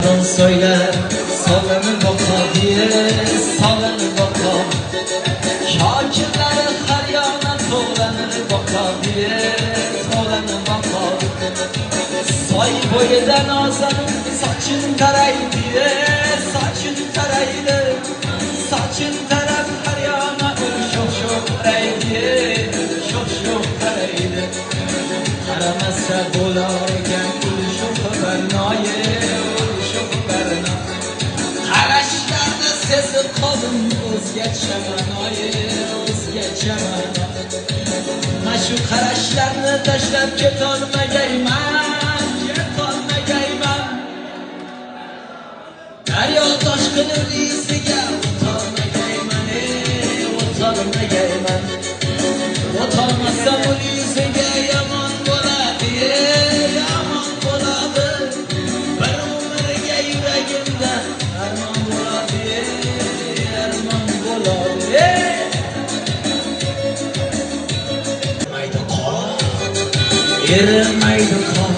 Söyler sallanır bakadiye sallanır bakam Şakirler her yana toğlanır bakadiye toğlanır bakam Say boydan azanın saçın taraydı saçın taraydı saçın taraf her yana şok şok taraydı şok şok taraydı Karamasa dolarken şok bernayı Sesi kalın özgeçemem özgeçemem Ma şu karaşlarını taşlap ket olmayayım Derya taşkını rizige utanmayayım Utanmazsam o rizige yaman boladı yaman boladı Ben ömürge yüreğimde arman boladı Mayda kal,